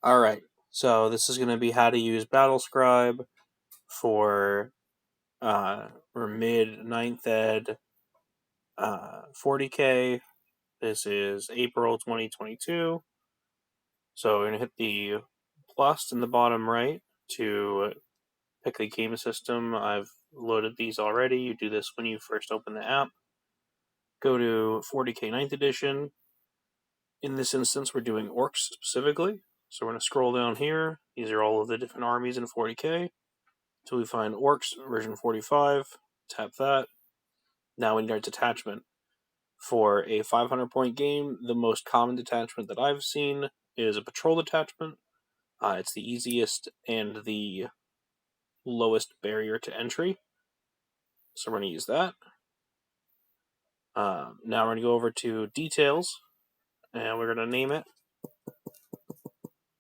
Alright, so this is going to be how to use Battlescribe for mid 9th ed 40k. This is April 2022. So we're going to hit the plus in the bottom right to pick the game system. I've loaded these already. You do this when you first open the app. Go to 40k 9th edition. In this instance, we're doing orcs specifically. So we're going to scroll down here. These are all of the different armies in 40k. Until we find orcs version 45. Tap that. Now we need our detachment. For a 500 point game, the most common detachment that I've seen is a patrol detachment. It's the easiest and the lowest barrier to entry. So we're going to use that. Now we're going to go over to details, and we're going to name it.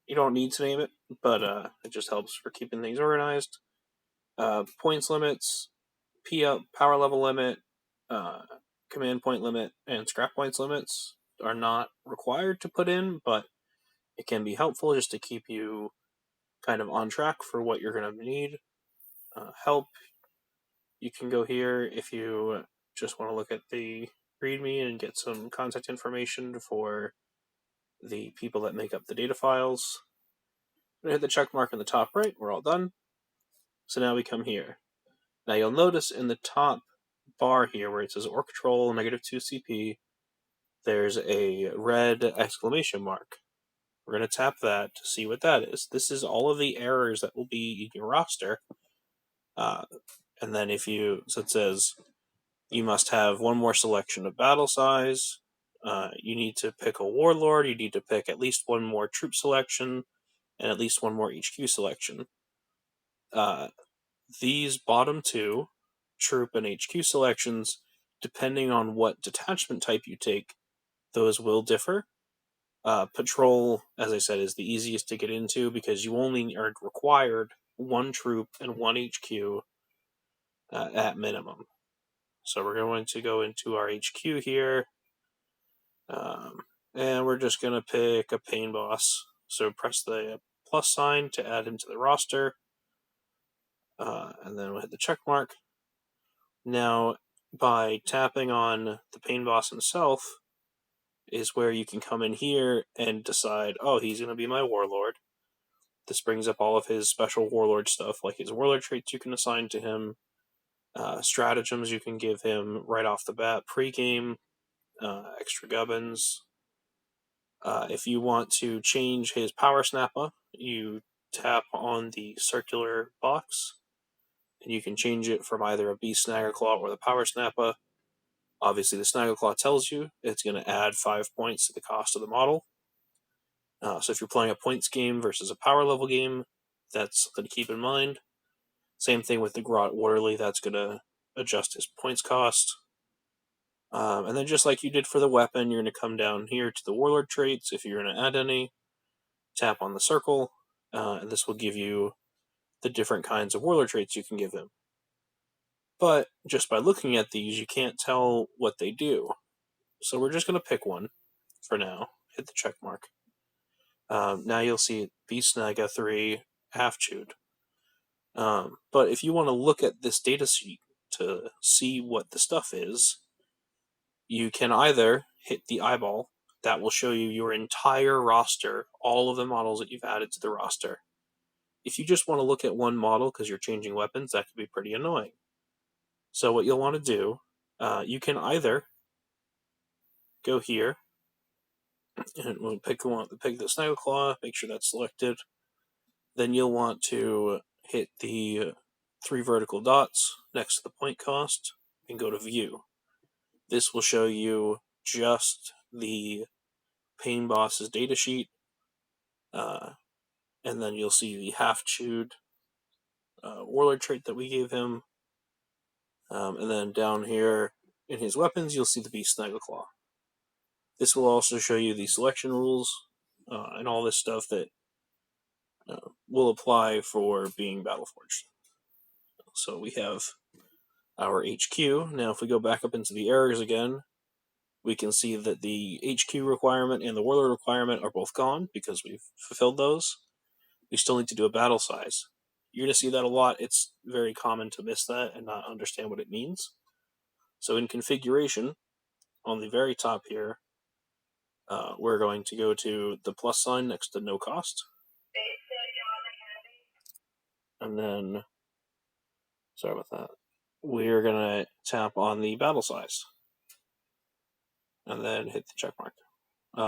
You don't need to name it, but it just helps for keeping things organized. Points limits, power level limit, command point limit, and scrap points limits are not required to put in, but it can be helpful just to keep you kind of on track for what you're going to need. Help, you can go here if you just want to look at the README and get some contact information for the people that make up the data files. I'm going to hit the check mark in the top right. We're all done. So now we come here. Now you'll notice in the top bar here where it says Orc Troll -2 CP, there's a red exclamation mark. We're going to tap that to see what that is. This is all of the errors that will be in your roster. And then so it says you must have one more selection of battle size. You need to pick a warlord. You need to pick at least one more troop selection and at least one more HQ selection. These bottom two, troop and HQ selections, depending on what detachment type you take, those will differ. Patrol, as I said, is the easiest to get into because you only are required one troop and one HQ at minimum. So we're going to go into our HQ here, and we're just going to pick a Pain Boss. So press the plus sign to add him to the roster, and then we'll hit the check mark. Now, by tapping on the Pain Boss himself is where you can come in here and decide, oh, he's going to be my warlord. This brings up all of his special warlord stuff, like his warlord traits you can assign to him, stratagems you can give him right off the bat, pre-game, extra gubbins. If you want to change his power snapper, you tap on the circular box, and you can change it from either a Beast Snaggerclaw or the power snapper. Obviously, the Snaggerclaw tells you it's going to add 5 points to the cost of the model. So if you're playing a points game versus a power level game, that's something to keep in mind. Same thing with the Grot Orderly, that's going to adjust his points cost. And then just like you did for the weapon, you're going to come down here to the Warlord traits. If you're going to add any, tap on the circle, and this will give you the different kinds of Warlord traits you can give him. But just by looking at these, you can't tell what they do. So we're just going to pick one for now. Hit the check mark. Now you'll see Beast Snaga 3 Half Chewed. But if you want to look at this data sheet to see what the stuff is, you can either hit the eyeball. That will show you your entire roster, all of the models that you've added to the roster. If you just want to look at one model because you're changing weapons, that could be pretty annoying. So what you'll want to do, you can either go here, and we'll pick the Snaggerclaw, make sure that's selected. Then you'll want to hit the 3 vertical dots next to the point cost and go to View. This will show you just the Pain Boss's datasheet, and then you'll see the half-chewed warlord trait that we gave him, and then down here in his weapons you'll see the Beast Snaggerclaw. This will also show you the selection rules and all this stuff that will apply for being Battleforged. So we have our HQ. Now if we go back up into the errors again, we can see that the HQ requirement and the Warlord requirement are both gone because we've fulfilled those. We still need to do a battle size. You're going to see that a lot. It's very common to miss that and not understand what it means. So in configuration, on the very top here, we're going to go to the plus sign next to no cost. And then, sorry about that, we're going to tap on the battle size. And then hit the check mark.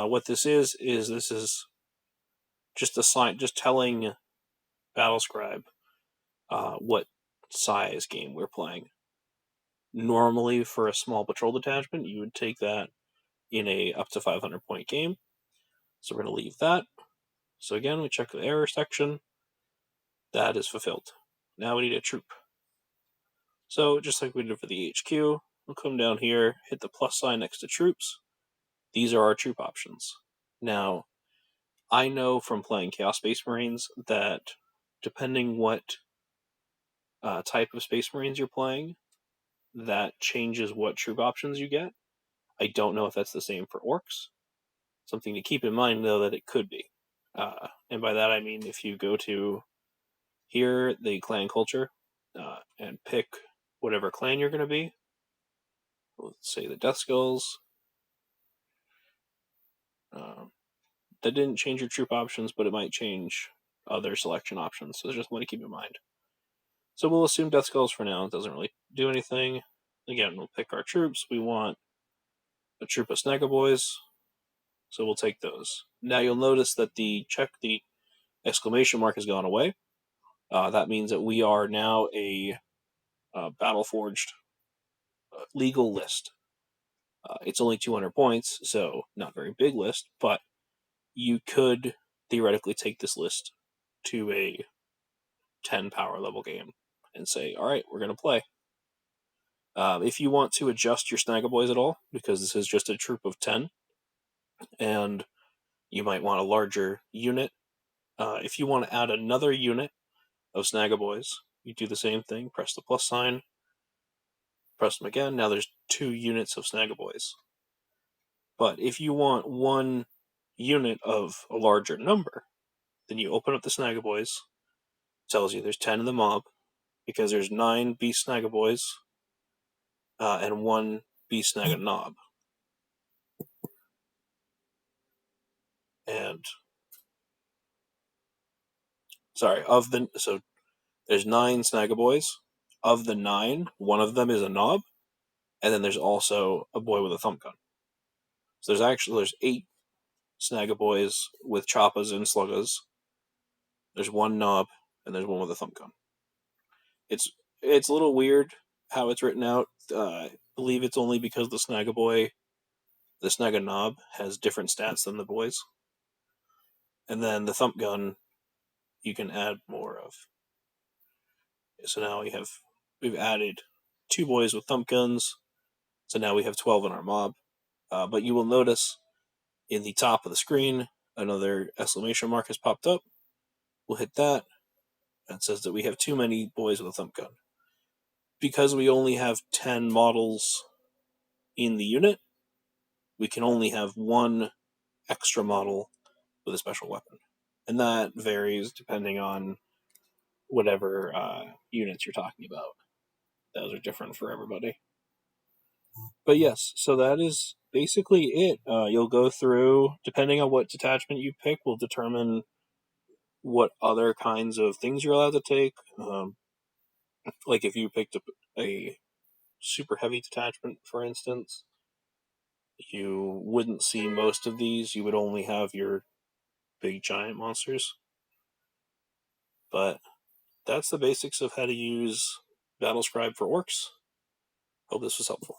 What this is this is just a sign, just telling Battlescribe what size game we're playing. Normally, for a small patrol detachment, you would take that in a up to 500 point game. So we're going to leave that. So again, we check the error section. That is fulfilled. Now we need a troop. So just like we did for the HQ, we'll come down here, hit the plus sign next to troops. These are our troop options. Now, I know from playing Chaos Space Marines that depending what type of Space Marines you're playing, that changes what troop options you get. I don't know if that's the same for Orcs. Something to keep in mind, though, that it could be. And by that I mean if you go to here, the clan culture, and pick whatever clan you're going to be. Let's say the Death Skulls. That didn't change your troop options, but it might change other selection options. So just want to keep in mind. So we'll assume Death Skulls for now. It doesn't really do anything. Again, we'll pick our troops. We want a troop of Snagaboys, so we'll take those. Now you'll notice that the exclamation mark has gone away. That means that we are now a Battleforged legal list. It's only 200 points, so not a very big list, but you could theoretically take this list to a 10 power level game and say, all right, we're going to play. If you want to adjust your Snagaboys at all, because this is just a troop of 10, and you might want a larger unit, if you want to add another unit of Snagaboys, you do the same thing, press the plus sign, press them again, now there's 2 units of Snagaboys. But if you want one unit of a larger number, then you open up the Snagaboys, tells you there's 10 in the mob, because there's 9 Beast Snagaboys, and 1 Beast Snaganob. And sorry, so there's 9 Snagaboys. Of the 9, 1 of them is a Nob, and then there's also a boy with a thump gun. So there's 8 Snagaboys with choppas and sluggas. There's 1 Nob, and there's 1 with a thump gun. It's a little weird how it's written out. I believe it's only because the Snagaboy, the Snaganob, has different stats than the boys. And then the thump gun, you can add more of. So now we've added 2 boys with thump guns. So now we have 12 in our mob. But you will notice in the top of the screen, another exclamation mark has popped up. We'll hit that. That says that we have too many boys with a thump gun. Because we only have 10 models in the unit, we can only have 1 extra model with a special weapon. And that varies depending on whatever units you're talking about. Those are different for everybody. But yes, so that is basically it. You'll go through, depending on what detachment you pick, will determine what other kinds of things you're allowed to take. Like if you picked a super heavy detachment, for instance, you wouldn't see most of these. You would only have your big giant monsters. But that's the basics of how to use Battlescribe for Orcs. Hope this was helpful.